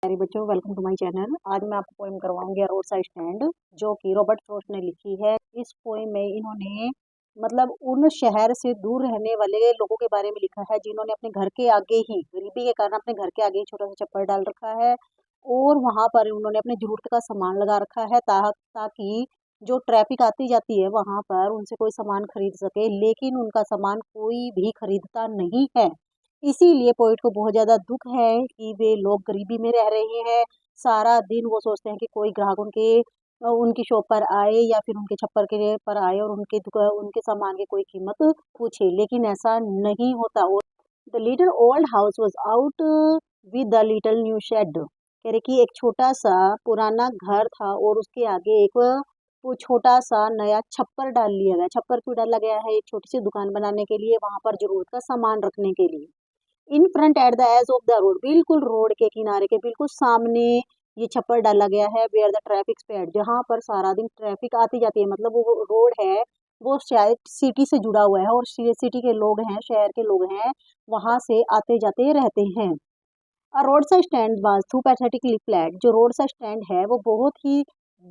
प्यारे बच्चों, welcome to my channel. आज मैं आपको पोएम करवाऊंगी रोड साइड स्टैंड, जो कि रॉबर्ट फ्रॉस्ट ने लिखी है। इस पोएम में इन्होंने उन शहर से दूर रहने वाले लोगों के बारे में लिखा है, जिन्होंने अपने घर के आगे ही गरीबी के कारण अपने घर के आगे ही छोटा सा छप्पर डाल रखा है और वहां पर उन्होंने अपने जरूरत का सामान लगा रखा है ताकि जो ट्रैफिक आती जाती है वहां पर उनसे कोई सामान खरीद सके, लेकिन उनका सामान कोई भी खरीदता नहीं है। इसीलिए पोएट को बहुत ज़्यादा दुःख है कि वे लोग गरीबी में रह रहे हैं। सारा दिन वो सोचते हैं कि कोई ग्राहक उनकी शॉप पर आए या फिर उनके छप्पर के पर आए और उनके सामान की कोई कीमत पूछे, लेकिन ऐसा नहीं होता। और the little old house was out with the little new shed. कह रहे कि एक छोटा सा पुराना घर था और उसके आगे एक वो छोटा सा नया छप्पर डाल लिया गया। छप्पर क्यों डाला गया है? एक छोटी सी दुकान बनाने के लिए, वहां पर जरूरत का सामान रखने के लिए। In front at the edge of the road, बिल्कुल रोड के किनारे के बिल्कुल सामने ये छप्पर डाला गया है। वेयर द ट्रैफिक स्पेड, जहाँ पर सारा दिन ट्रैफिक आती जाती है। वो रोड है वो शायद सिटी से जुड़ा हुआ है और सिटी के लोग हैं, शहर के लोग हैं, वहां से आते जाते रहते हैं। A road side stand was too pathetically flat. जो रोड साइड स्टैंड है वो बहुत ही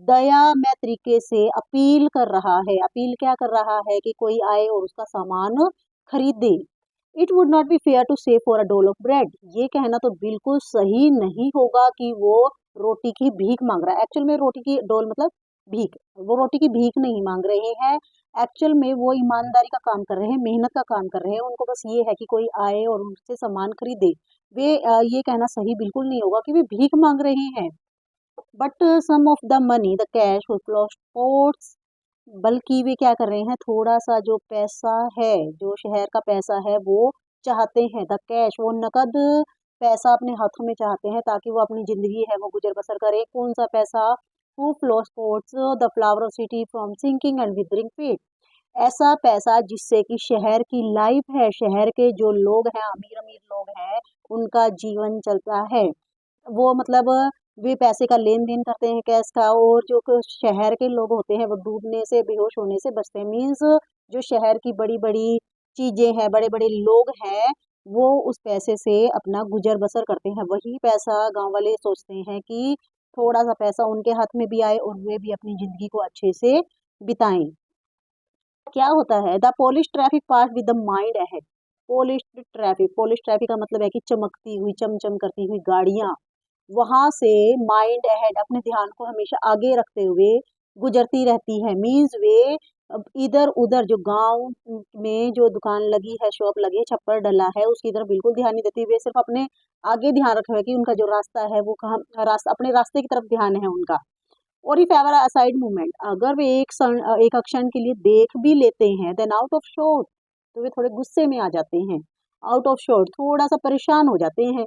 दयामय तरीके से अपील कर रहा है। अपील क्या कर रहा है? कि कोई आए और उसका सामान खरीदे। It would not be fair to say for a dole of bread. ये कहना तो बिल्कुल सही नहीं होगा कि वो रोटी की भीख मांग रहा है। एक्चुअल में रोटी की डोल मतलब भीख, वो रोटी की भीख नहीं मांग रहे हैं। एक्चुअल में वो ईमानदारी का काम कर रहे हैं, मेहनत का काम कर रहे हैं। उनको बस ये है कि कोई आए और उनसे सामान खरीदे। ये कहना सही बिल्कुल नहीं होगा कि वे भीख मांग रहे हैं। But some of the money the cash sports, बल्कि वे क्या कर रहे हैं? थोड़ा सा जो पैसा है, जो शहर का पैसा है, वो चाहते हैं। द कैश, वो नकद पैसा अपने हाथों में चाहते हैं ताकि वो अपनी जिंदगी है वो गुजर बसर करे। कौन सा पैसा? Who flow sports the flower of city from sinking and withering feet. ऐसा पैसा जिससे कि शहर की लाइफ है, शहर के जो लोग हैं, अमीर अमीर लोग हैं, उनका जीवन चलता है। वो वे पैसे का लेन-देन करते हैं, कैश का। और जो शहर के लोग होते हैं वो डूबने से, बेहोश होने से बचते हैं। मीन्स जो शहर की बड़ी-बड़ी चीज़ें हैं, बड़े-बड़े लोग हैं, वो उस पैसे से अपना गुज़र-बसर करते हैं। वही पैसा गाँव वाले सोचते हैं कि थोड़ा-सा पैसा उनके हाथ में भी आए और वे भी अपनी ज़िंदगी को अच्छे से बिताएँ। क्या होता है? The polish traffic pass with the mind ahead. Polish traffic का मतलब है कि चमकती हुई, चमचम करती हुई गाड़ियाँ वहां से माइंड अहेड, अपने ध्यान को हमेशा आगे रखते हुए गुजरती रहती है। मीन्स वे इधर उधर जो गांव में जो दुकान लगी है, शॉप लगी है, छप्पर डला है, उसकी तरफ बिल्कुल ध्यान नहीं देती। वे सिर्फ अपने आगे ध्यान रखे हुए कि उनका जो रास्ता है वो कहाँ, रास्ता अपने रास्ते की तरफ ध्यान है उनका। और इफ एवर असाइड मूवमेंट, अगर वे एक क्षण के लिए देख भी लेते हैं, देन आउट ऑफ शॉट, तो वे थोड़े गुस्से में आ जाते हैं। आउट ऑफ शॉट, थोड़ा सा परेशान हो जाते हैं।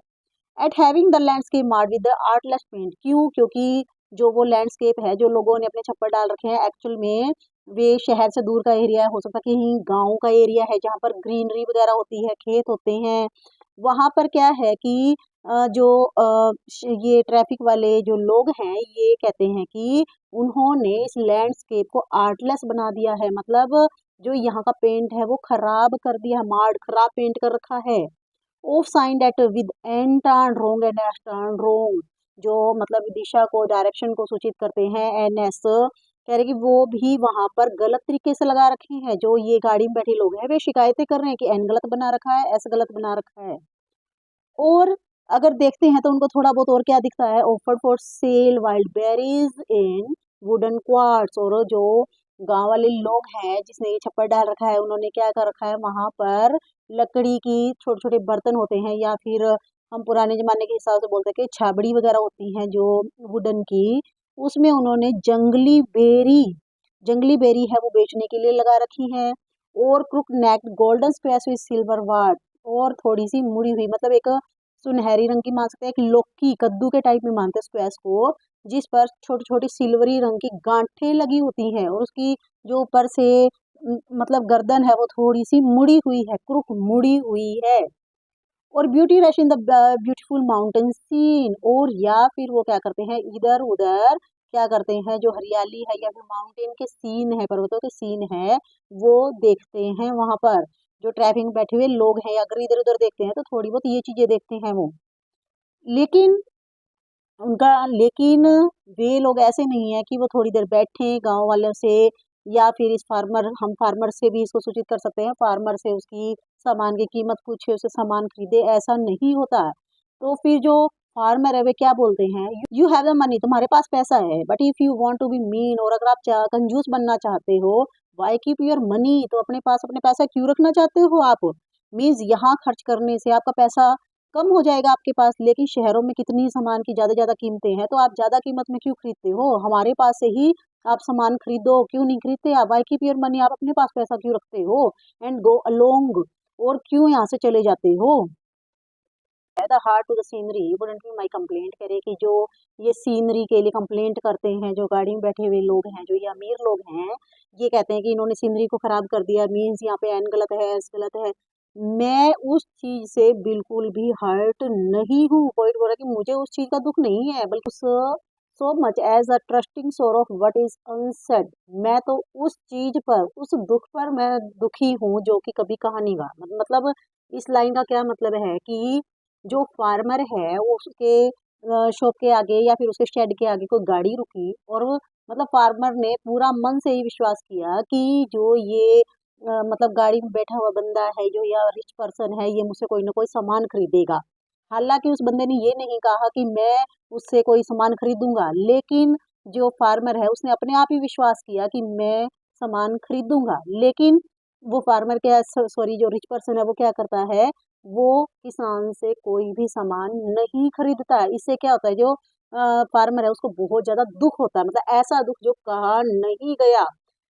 At having the landscape marred with the artless paint. क्यों? क्योंकि जो वो लैंडस्केप है, जो लोगों ने अपने छप्पर डाल रखे हैं, एक्चुअल में वे शहर से दूर का एरिया है। हो सकता है कहीं गांव का एरिया है जहाँ पर ग्रीनरी वगैरह होती है, खेत होते हैं। वहां पर क्या है कि ये ट्रैफिक वाले जो लोग हैं, ये कहते हैं कि उन्होंने इस लैंडस्केप को आर्टलेस बना दिया है। जो यहाँ का पेंट है वो खराब कर दिया, मार्ड, खराब पेंट कर रखा है। Of sign that with N turn wrong and S turn wrong, जो दिशा को, डायरेक्शन को सूचित करते हैं। एन एस कह रहे कि वो भी वहां पर गलत तरीके से लगा रखे हैं। जो ये गाड़ी में बैठे लोग हैं वे शिकायतें कर रहे हैं कि एन गलत बना रखा है, एस गलत बना रखा है। और अगर देखते हैं तो उनको थोड़ा बहुत और क्या दिखता है? Offered for sale wild berries in wooden quartz. और जो गांव वाले लोग हैं जिसने ये छप्पर डाल रखा है, उन्होंने क्या कर रखा है? वहां पर लकड़ी की छोटे छोटे बर्तन होते हैं, या फिर हम पुराने जमाने के हिसाब से बोलते हैं कि छाबड़ी वगैरह होती हैं जो वुडन की, उसमें उन्होंने जंगली बेरी है वो बेचने के लिए लगा रखी है। और crook neck golden square with silver ward, और थोड़ी सी मुड़ी हुई, एक सुनहरी रंग की मान सकते हैं, कि लौकी, कद्दू के टाइप में मानते हैं स्क्वैश को, जिस पर छोटी छोटी सिल्वरी रंग की गांठें लगी होती हैं। और उसकी जो ऊपर से गर्दन है वो थोड़ी सी मुड़ी हुई है, क्रुक मुड़ी हुई है। और beauty rush in the beautiful mountain scene, और या फिर वो क्या करते हैं? इधर उधर क्या करते हैं? जो हरियाली है या फिर माउंटेन के सीन है, पर्वतों के सीन है, वो देखते हैं वहां पर। जो ट्रैफिक में बैठे हुए लोग हैं, अगर इधर उधर देखते हैं तो थोड़ी बहुत ये चीजें देखते हैं वो। लेकिन उनका, लेकिन वे लोग ऐसे नहीं है कि वो थोड़ी देर बैठे गांव वालों से, या फिर इस फार्मर हम फार्मर से भी इसको सूचित कर सकते हैं, फार्मर से उसकी सामान की कीमत पूछे, उसे सामान खरीदे, ऐसा नहीं होता है। तो फिर जो फार्मर है वे क्या बोलते हैं, यू हैव द मनी, तुम्हारे पास पैसा है, but if you want to be mean, और अगर आप कंजूस बनना चाहते हो, वाई कीप योर मनी, तो अपने पास अपने पैसा क्यों रखना चाहते हो आप, मीन्स यहाँ खर्च करने से आपका पैसा कम हो जाएगा आपके पास। लेकिन शहरों में कितनी सामान की ज्यादा ज्यादा कीमतें हैं, तो आप ज्यादा कीमत में क्यों खरीदते हो, हमारे पास से ही आप सामान खरीदो, क्यों नहीं खरीदते आप, वाई कीप योर मनी, आप अपने पास पैसा क्यों रखते हो, एंड गो अलोंग, और क्यों यहाँ से चले जाते हो। The heart to the scenery wouldn't be my complaint, कह रहे कि जो ये सीनरी के लिए कंप्लेंट करते हैं, जो गाड़ी में बैठे हुए लोग हैं, जो ये अमीर लोग हैं, ये कहते हैं कि इन्होंने सीनरी को खराब कर दिया, मीन्स यहाँ पे एन गलत है, एस गलत है। मैं उस चीज से बिल्कुल भी हर्ट नहीं हूँ, कोई बोल रहा कि मुझे उस चीज का दुख नहीं है, बल्कि so much as a trusting sore of what is unsaid, मैं तो उस चीज पर, उस दुख पर मैं दुखी हूँ जो कि कभी कहा नहीं गा। मतलब इस लाइन का क्या मतलब है कि जो फार्मर है वो उसके शॉप के आगे या फिर उसके शेड के आगे कोई गाड़ी रुकी, और वो मतलब फार्मर ने पूरा मन से ही विश्वास किया कि जो ये मतलब गाड़ी में बैठा हुआ बंदा है, जो या रिच पर्सन है, ये मुझसे कोई ना कोई सामान खरीदेगा। हालांकि उस बंदे ने ये नहीं कहा कि मैं उससे कोई सामान खरीदूंगा, लेकिन जो फार्मर है उसने अपने आप ही विश्वास किया कि मैं सामान खरीदूंगा। लेकिन वो फार्मर क्या, सॉरी, जो रिच पर्सन है वो क्या करता है, वो किसान से कोई भी सामान नहीं खरीदता है। इससे क्या होता है, जो फार्मर है उसको बहुत ज्यादा दुख होता है, मतलब ऐसा दुख जो कहा नहीं गया।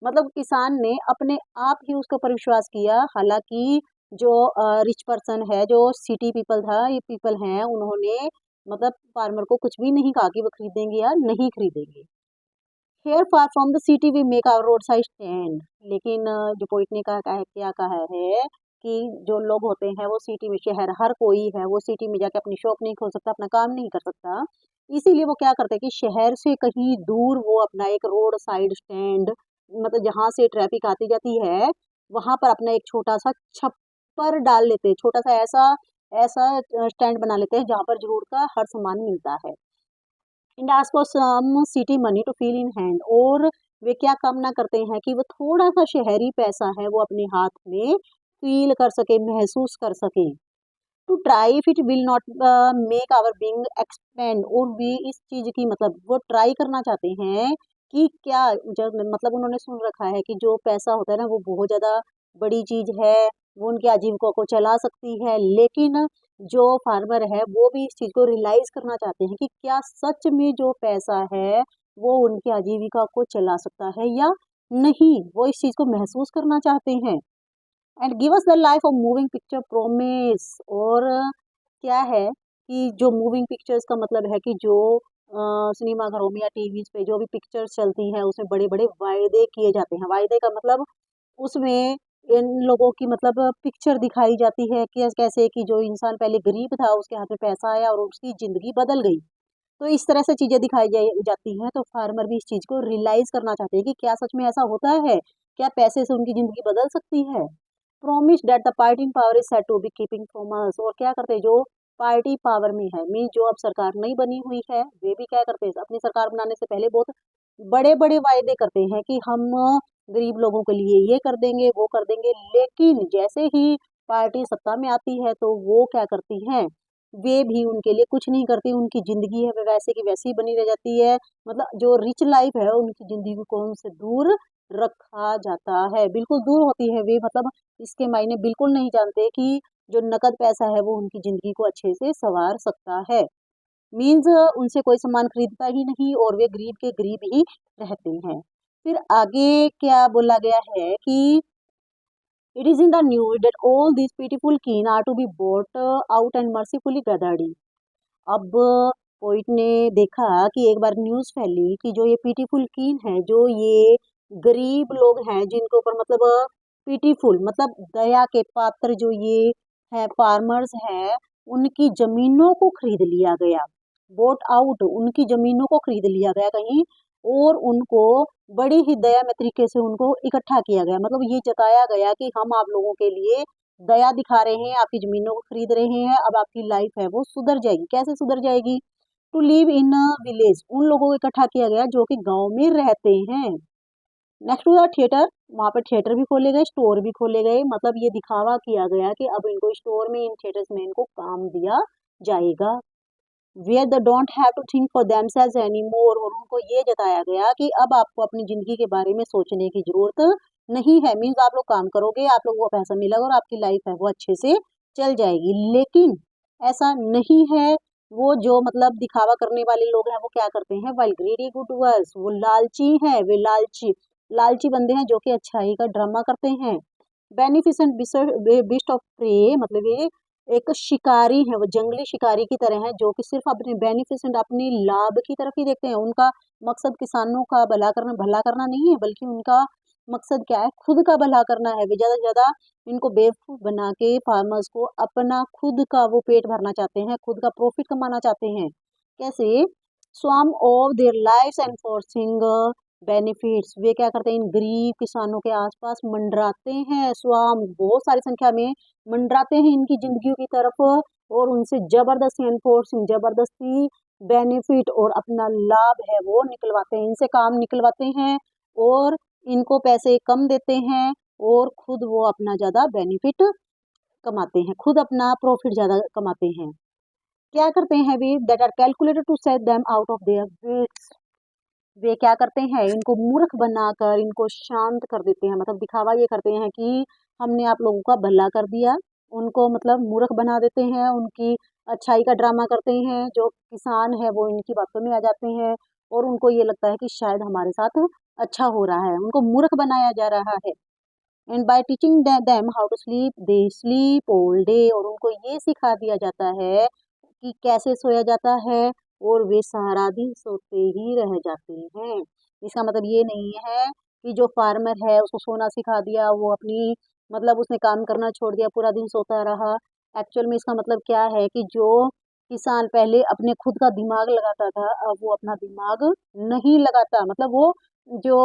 मतलब किसान ने अपने आप ही उसके ऊपर विश्वास किया, हालांकि जो रिच पर्सन है, जो सिटी पीपल था, ये पीपल हैं, उन्होंने मतलब फार्मर को कुछ भी नहीं कहा कि वो खरीदेंगे या नहीं खरीदेंगे। Here far from the city we make our road side stand, लेकिन जो पोइट ने कहा है, क्या कहा है कि जो लोग होते हैं वो सिटी में, शहर हर कोई है वो सिटी में जाके अपनी शॉप नहीं खोल सकता, अपना काम नहीं कर सकता, इसीलिए वो क्या करते हैं कि शहर से कहीं दूर वो अपना एक रोड साइड स्टैंड, मतलब जहाँ से ट्रैफिक आती जाती है वहां पर अपना एक छोटा सा छप्पर डाल लेते हैं, छोटा सा ऐसा ऐसा स्टैंड बना लेते हैं जहाँ पर जरूरत का हर सामान मिलता है। And ask for some city money to feel in hand, और वे क्या कामना करते हैं कि वो थोड़ा सा शहरी पैसा है वो अपने हाथ में फील कर सके, महसूस कर सके। To try if it will not make our being expend, और वे इस चीज की मतलब वो ट्राई करना चाहते हैं कि क्या, जब मतलब उन्होंने सुन रखा है कि जो पैसा होता है ना वो बहुत ज्यादा बड़ी चीज है, वो उनकी आजीविका को चला सकती है, लेकिन जो फार्मर है वो भी इस चीज को रियलाइज करना चाहते हैं कि क्या सच में जो पैसा है वो उनकी आजीविका को चला सकता है या नहीं, वो इस चीज को महसूस करना चाहते हैं। And give us the life of moving picture promise, और क्या है कि जो मूविंग पिक्चर्स का मतलब है कि जो सिनेमा घरों में या टीवी पे जो भी पिक्चर्स चलती हैं उसमें बड़े बड़े वायदे किए जाते हैं, वायदे का मतलब उसमें इन लोगों की मतलब पिक्चर दिखाई जाती है कि कैसे कि जो इंसान पहले गरीब था उसके हाथ में पैसा आया और उसकी जिंदगी बदल गई। तो इस तरह से चीजें दिखाई जाती हैं, तो फार्मर भी इस चीज को रियलाइज करना चाहते हैं कि क्या सच में ऐसा होता है, क्या पैसे से उनकी जिंदगी बदल सकती है। Promise that the party power is set to be keeping from us, और क्या करते हैं जो पार्टी पावर में है, मीन जो अब सरकार नहीं बनी हुई है, वे भी क्या करते हैं अपनी सरकार बनाने से पहले बहुत बड़े बड़े वायदे करते हैं कि हम गरीब लोगों के लिए ये कर देंगे वो कर देंगे, लेकिन जैसे ही पार्टी सत्ता में आती है तो वो क्या करती हैं, वे भी उनके लिए कुछ नहीं करती, उनकी जिंदगी है वे वैसे की वैसी बनी रह जाती है। मतलब जो रिच लाइफ है उनकी जिंदगी को उनसे दूर रखा जाता है, बिल्कुल दूर होती है, वे मतलब इसके मायने बिल्कुल नहीं जानते कि जो नकद पैसा है वो उनकी जिंदगी को अच्छे से संवार सकता है। मीन्स उनसे कोई सामान खरीदता ही नहीं और वे गरीब के गरीब ही रहते हैं। फिर आगे क्या बोला गया है कि it is in the news that all this beautiful kin are to be bought out and mercifully gathered. अब पोइट ने देखा कि एक बार न्यूज फैली कि जो ये पीटीफुल कीन है, जो ये गरीब लोग हैं जिनको ऊपर मतलब पीटीफुल मतलब दया के पात्र जो ये है फार्मर्स हैं, उनकी जमीनों को खरीद लिया गया, बोट आउट, उनकी जमीनों को खरीद लिया गया कहीं, और उनको बड़ी ही दया में तरीके से उनको इकट्ठा किया गया, मतलब ये जताया गया कि हम आप लोगों के लिए दया दिखा रहे हैं, आपकी जमीनों को खरीद रहे हैं, अब आपकी लाइफ है वो सुधर जाएगी। कैसे सुधर जाएगी, to live in a village, उन लोगों को इकट्ठा किया गया जो कि गांव में रहते हैं। नेक्स्ट हुआ थिएटर, वहां पर थिएटर भी खोले गए, स्टोर भी खोले गए, मतलब ये दिखावा किया गया कि अब इनको स्टोर में, इन थिएटर्स में इनको काम दिया जाएगा। Where the don't have to think for themselves anymore, और उनको ये जताया गया कि अब आपको अपनी जिंदगी के बारे में सोचने की जरूरत नहीं है। मीन्स आप लोग काम करोगे, आप लोगों को पैसा मिलेगा और आपकी लाइफ है वो अच्छे से चल जाएगी। लेकिन ऐसा नहीं है। वो जो मतलब दिखावा करने वाले लोग हैं वो क्या करते हैं, वाइल ग्रीडी गुड वर्स, वो लालची है, वे लालची लालची बंदे हैं जो कि अच्छाई का ड्रामा करते हैं। बेनिफिसेंट बिस्ट ऑफ प्रे, मतलब ये एक शिकारी है, वो जंगली शिकारी की तरह है जो कि सिर्फ अपने बेनिफिसेंट, अपनी लाभ की तरफ ही देखते हैं। उनका मकसद किसानों का भला करना नहीं है, बल्कि उनका मकसद क्या है, खुद का भला करना है। वे ज्यादा से ज्यादा इनको बेवकूफ बना के फार्मर्स को अपना खुद का वो पेट भरना चाहते हैं, खुद का प्रॉफिट कमाना चाहते हैं। कैसे, swarm of their lives and forcing benefits, वे क्या करते हैं, इन गरीब किसानों के आसपास मंडराते हैं। स्वाम बहुत सारी संख्या में मंडराते हैं इनकी जिंदगियों की तरफ, और उनसे जबरदस्ती एनफोर्सिंग, जबरदस्ती बेनिफिट और अपना लाभ है वो निकलवाते हैं, इनसे काम निकलवाते हैं, और इनको पैसे कम देते हैं, और खुद वो अपना ज्यादा बेनिफिट कमाते हैं, खुद अपना प्रॉफिट ज्यादा कमाते हैं। क्या करते हैं वे, that are calculated to set them out of their wits, वे क्या करते हैं, इनको मूर्ख बनाकर इनको शांत कर देते हैं। मतलब दिखावा ये करते हैं कि हमने आप लोगों का भला कर दिया, उनको मतलब मूर्ख बना देते हैं, उनकी अच्छाई का ड्रामा करते हैं। जो किसान है वो इनकी बातों में आ जाते हैं, और उनको ये लगता है कि शायद हमारे साथ अच्छा हो रहा है, उनको मूर्ख बनाया जा रहा है। And by teaching them how to sleep, they sleep all day, और उनको ये सिखा दिया जाता है कि कैसे सोया जाता है, और वे सारा दिन सोते ही रह जाते हैं। इसका मतलब ये नहीं है कि जो फार्मर है उसको सोना सिखा दिया, वो अपनी मतलब उसने काम करना छोड़ दिया, पूरा दिन सोता रहा। एक्चुअल में इसका मतलब क्या है कि जो किसान पहले अपने खुद का दिमाग लगाता था, अब वो अपना दिमाग नहीं लगाता। मतलब वो जो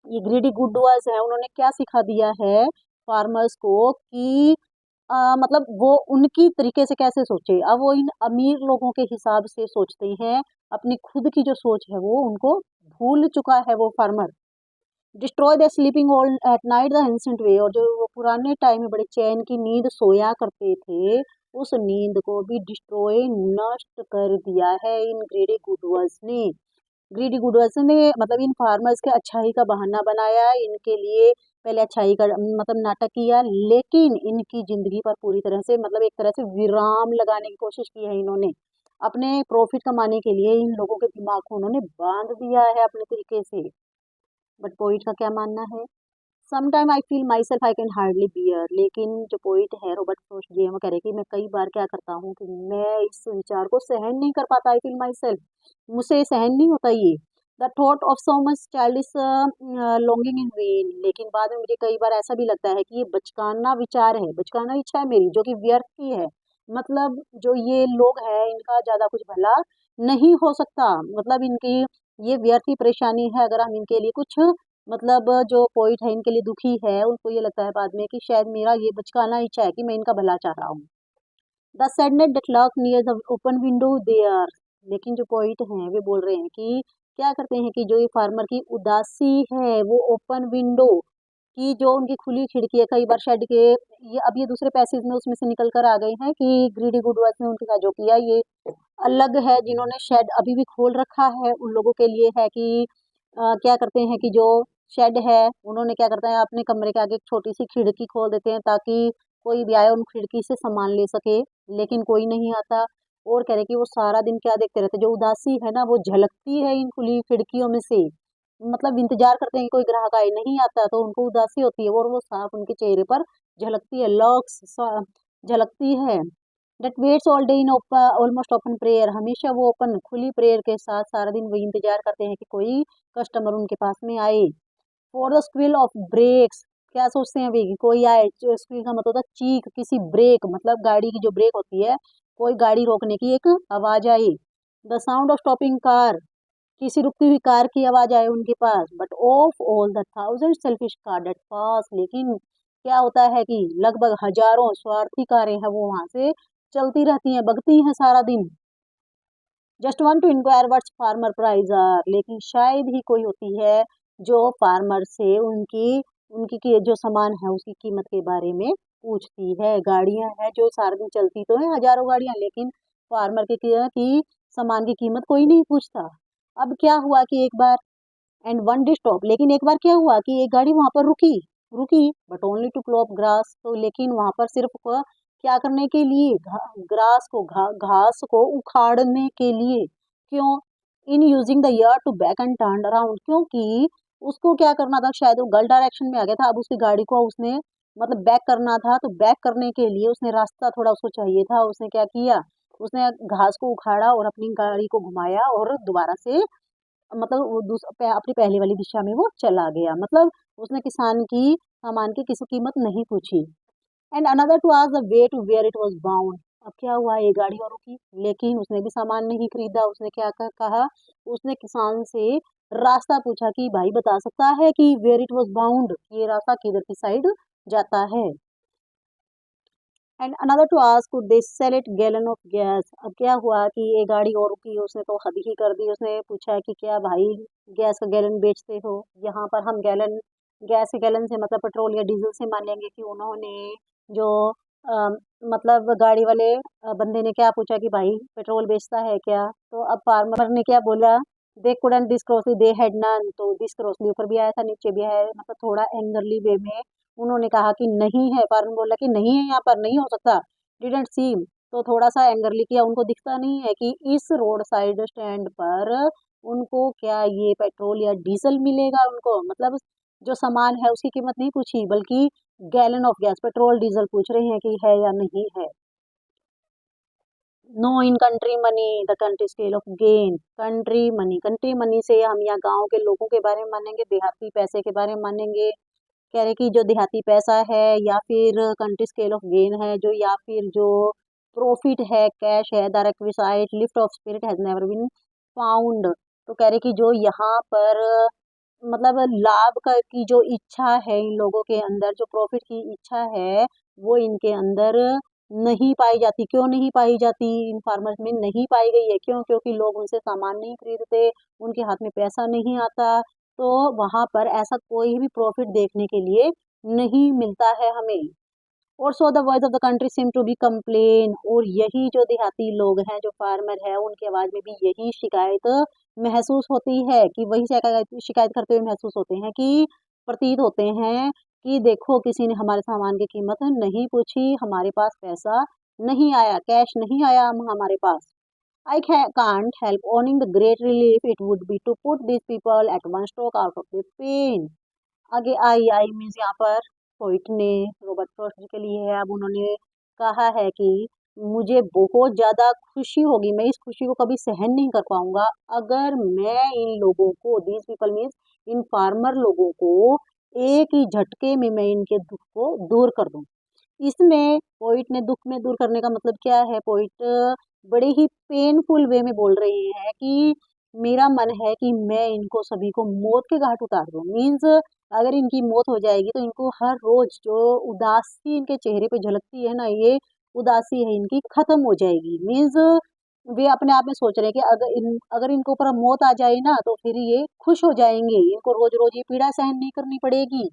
ये ग्रीडी गुड बॉयज हैं, उन्होंने क्या सिखा दिया है फार्मर्स को कि मतलब वो उनकी तरीके से कैसे सोचे। अब वो इन अमीर लोगों के हिसाब से सोचते हैं, अपनी खुद की जो सोच है वो उनको भूल चुका है वो farmer. Destroy the sleeping all at night the ancient way, और जो वो पुराने टाइम में बड़े चैन की नींद सोया करते थे, उस नींद को भी डिस्ट्रॉय, नष्ट कर दिया है इन ग्रीडी गुडवर्स ने। ग्रीडी गुडवर्स ने मतलब इन फार्मर्स के अच्छाई का बहाना बनाया, इनके लिए पहले अच्छाई का मतलब नाटक किया, लेकिन इनकी जिंदगी पर पूरी तरह से मतलब एक तरह से विराम लगाने की कोशिश की है इन्होंने। अपने प्रॉफिट कमाने के लिए इन लोगों के दिमाग को उन्होंने बांध दिया है अपने तरीके से। बट पोइट का क्या मानना है, sometime I feel myself I can hardly bear, लेकिन जो पोइट है रॉबर्ट फ्रॉस्ट जी है, वो कह रहे कि मैं कई बार क्या करता हूँ कि मैं इस विचार को सहन नहीं कर पाता, आई फील माई सेल्फ, मुझसे सहन नहीं होता ये। The thought of so much childish longing in when, लेकिन बाद में मुझे कई बार ऐसा भी लगता है कि ये बचकाना विचार है, बचकाना इच्छा है मेरी, जो कि व्यर्थ की है। मतलब जो ये लोग हैं इनका ज्यादा कुछ भला नहीं हो सकता, मतलब इनकी ये व्यर्थ ही परेशानी है। अगर हम इनके लिए कुछ मतलब जो पोइट है इनके लिए दुखी है, उनको ये लगता है बाद में कि शायद मेरा ये बचकाना इच्छा है कि मैं इनका भला चाह रहा हूँ। The sadness that lurk near the open window there, लेकिन जो पोइट हैं वे बोल रहे हैं कि क्या करते हैं कि जो ये फार्मर की उदासी है वो ओपन विंडो की, जो उनकी खुली खिड़की है, कई बार शेड के, ये अब ये दूसरे पैसेज में उसमें से निकल कर आ गए हैं कि ग्रीडी गुडवर्थ ने उनके साथ जो किया ये अलग है। जिन्होंने शेड अभी भी खोल रखा है उन लोगों के लिए है कि क्या करते हैं कि जो शेड है उन्होंने क्या करते हैं, अपने कमरे के आगे एक छोटी सी खिड़की खोल देते हैं ताकि कोई भी आए उन खिड़की से सामान ले सके, लेकिन कोई नहीं आता। और कह रहे कि वो सारा दिन क्या देखते रहते, जो उदासी है ना वो झलकती है इन खुली खिड़कियों में से। मतलब इंतजार करते हैं कि कोई ग्राहक आए, नहीं आता तो उनको उदासी होती है, और वो साफ उनके चेहरे पर झलकती है, लॉक्स झलकती है। That waits all day in almost open prayer, हमेशा वो ओपन खुली प्रेयर के साथ सारा दिन वो इंतजार करते हैं कि कोई कस्टमर उनके पास में आए। For the squeal of brakes, क्या सोचते हैं वे कि कोई आए, जो स्क्विल का मतलब होता है चीख, किसी ब्रेक मतलब गाड़ी की जो ब्रेक होती है, कोई गाड़ी रोकने की एक आवाज आई। The sound of stopping car, किसी रुकती हुई कार की आवाज आए उनके पास। But of all the thousand selfish car that pass, लेकिन क्या होता है कि लगभग हजारों स्वार्थी कारें हैं वो वहां से चलती रहती हैं, बगती हैं सारा दिन। Just want to inquire what's farmer price are, लेकिन शायद ही कोई होती है जो फार्मर से उनकी उनकी की जो सामान है उसकी कीमत के बारे में पूछती है। गाड़ियां हैं जो सारा दिन चलती तो है, हजारों गाड़ियां, लेकिन फार्मर की सामान की कीमत कोई नहीं पूछता। अब क्या हुआ कि एक बार, एंड वन डे स्टॉप, लेकिन एक बार क्या हुआ कि एक गाड़ी वहां पर रुकी, but only to crop grass, तो लेकिन वहां पर सिर्फ क्या करने के लिए, ग्रास को घास को उखाड़ने के लिए। क्यों? In using the ear to back and turn around, क्योंकि उसको क्या करना था, शायद वो गलत डायरेक्शन में आ गया था। अब उसकी गाड़ी को उसने मतलब बैक करना था, तो बैक करने के लिए उसने रास्ता थोड़ा उसको चाहिए था। उसने क्या किया, उसने घास को उखाड़ा और अपनी गाड़ी को घुमाया और दोबारा से मतलब वो अपनी पहले वाली दिशा में वो चला गया। मतलब उसने किसान की सामान की किसी कीमत नहीं पूछी। And another to ask the way to where it was bound. अब क्या हुआ, ये गाड़ी और रुकी, लेकिन उसने भी सामान नहीं खरीदा। उसने क्या कहा, उसने किसान से रास्ता पूछा कि भाई बता सकता है कि वेयर इट वाज बाउंड, ये रास्ता किधर की साइड जाता है। And another to ask could they sell it gallon of gas. अब क्या हुआ कि ये गाड़ी और रुकी, उसने तो हद ही कर दी। उसने पूछा कि क्या भाई गैस का गैलन बेचते हो? यहाँ पर हम गैलन, गैस के गैलन से मतलब पेट्रोल या डीजल से मानेंगे कि उन्होंने जो अ, मतलब गाड़ी वाले बंदे ने क्या पूछा कि भाई पेट्रोल बेचता है क्या? तो अब फार्मर ने क्या बोला, दे कुडंट डिस्क्लोजली, दे हैड नन, तो डिस्क्लोजली ऊपर भी आया था नीचे भी आया है, मतलब थोड़ा एंगरली वे में उन्होंने कहा कि नहीं है। फार्मर बोला कि नहीं है, यहाँ पर नहीं हो सकता, डिडंट सीम, तो थोड़ा सा एंगरली किया। उनको दिखता नहीं है कि इस रोड साइड स्टैंड पर उनको क्या ये पेट्रोल या डीजल मिलेगा? उनको मतलब जो सामान है उसकी कीमत नहीं पूछी, बल्कि gallon of gas, petrol diesel पूछ रहे हैं कि है या नहीं है। No in country money the country scale of gain. Country money से हम यहाँ गांव के लोगों के बारे में मानेंगे, देहाती पैसे के बारे में मानेंगे। कह रहे कि जो देहाती पैसा है या फिर कंट्री स्केल ऑफ गेन है जो, या फिर जो प्रॉफिट है, कैश है, the requisite lift of spirit has never been found. तो कह रहे कि जो यहाँ पर मतलब लाभ का की जो इच्छा है इन लोगों के अंदर, जो प्रॉफिट की इच्छा है वो इनके अंदर नहीं पाई जाती। क्यों नहीं पाई जाती? इन फार्मर्स में नहीं पाई गई है। क्यों? क्योंकि लोग उनसे सामान नहीं खरीदते, उनके हाथ में पैसा नहीं आता, तो वहां पर ऐसा कोई भी प्रॉफिट देखने के लिए नहीं मिलता है हमें। और so the voice of the country seem to be complain, और यही जो देहाती लोग हैं, जो फार्मर है, उनकी आवाज में भी यही शिकायत महसूस होती है, कि वही शिकायत शिकायत करते हुए महसूस होते हैं, कि प्रतीत होते हैं कि देखो किसी ने हमारे सामान की कीमत नहीं पूछी, हमारे पास पैसा नहीं आया, कैश नहीं आया हमारे पास। I can't help owning the great relief it would be to put these people at one stroke out of their pain. आगे आई मीन्स यहाँ पर पोइट ने रॉबर्ट फ्रॉस्ट जी के लिए है। अब उन्होंने कहा है कि मुझे बहुत ज़्यादा खुशी होगी, मैं इस खुशी को कभी सहन नहीं कर पाऊंगा अगर मैं इन लोगों को, these people means in farmer लोगों को, एक ही झटके में मैं इनके दुख को दूर कर दूं। इसमें पोइट ने दुख में दूर करने का मतलब क्या है, पोइट बड़े ही पेनफुल वे में बोल रहे हैं कि मेरा मन है कि मैं इनको सभी को मौत के घाट उतार दूं। मीन्स अगर इनकी मौत हो जाएगी तो इनको हर रोज जो उदासी इनके चेहरे पे झलकती है ना, ये उदासी है इनकी खत्म हो जाएगी। मीन्स वे अपने आप में सोच रहे हैं कि अगर इनके ऊपर मौत आ जाए ना तो फिर ये खुश हो जाएंगे, इनको रोज रोज ये पीड़ा सहन नहीं करनी पड़ेगी।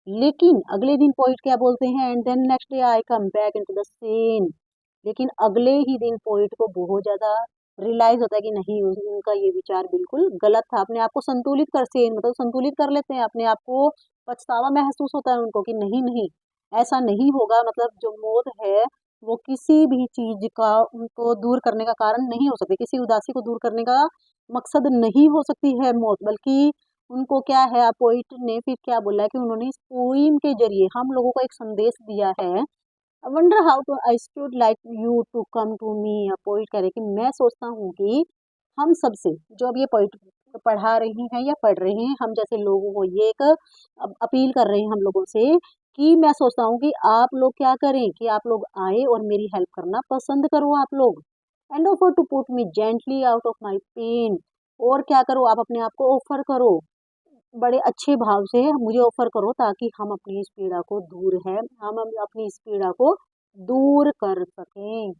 लेकिन अगले दिन पोइट क्या बोलते हैं, and then next day I come back into the scene. लेकिन अगले ही दिन पोइट को बहुत ज्यादा रियलाइज होता है कि नहीं, उनका ये विचार बिल्कुल गलत था। अपने आप को संतुलित कर से मतलब संतुलित कर लेते हैं अपने आप को, पछतावा महसूस होता है उनको कि नहीं नहीं, ऐसा नहीं होगा। मतलब जो मौत है वो किसी भी चीज का उनको दूर करने का कारण नहीं हो सकती, किसी उदासी को दूर करने का मकसद नहीं हो सकती है मौत, बल्कि उनको क्या है, पोइट ने फिर क्या बोला कि उन्होंने इस पोइम के जरिए हम लोगों को एक संदेश दिया है। I wonder how to I should like you to come to me. Poet कह रहे कि मैं सोचता हूँ कि हम सबसे, जो अब ये पोइट पढ़ा रही हैं या पढ़ रहे हैं, हम जैसे लोगों को ये एक अपील कर रहे हैं हम लोगों से, कि मैं सोचता हूँ कि आप लोग क्या करें, कि आप लोग आए और मेरी हेल्प करना पसंद करो आप लोग, and offer to put me gently out of my pain. और क्या करो, आप अपने आप को ऑफर करो, बड़े अच्छे भाव से मुझे ऑफर करो, ताकि हम अपनी इस पीड़ा को दूर है, हम अपनी इस पीड़ा को दूर कर सकें।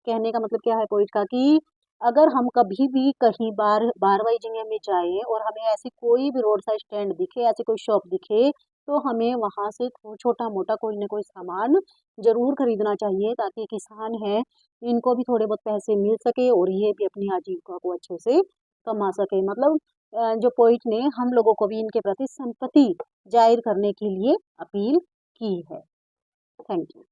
कहने का मतलब क्या है पोइट का, कि अगर हम कभी भी कहीं बारहवाई जगह में जाएँ और हमें ऐसी कोई भी रोड साइड स्टैंड दिखे, ऐसी कोई शॉप दिखे, तो हमें वहाँ से छोटा-मोटा कोई न कोई सामान ज़रूर खरीदना चाहिए, ताकि किसान हैं, इनको भी थोड़े बहुत पैसे मिल सके और ये भी अपनी आजीविका को अच्छे से कमा सकें। मतलब जो पॉइंट ने हम लोगों को भी इनके प्रति सिम्पैथी ज़ाहिर करने के लिए अपील की है। Thank you.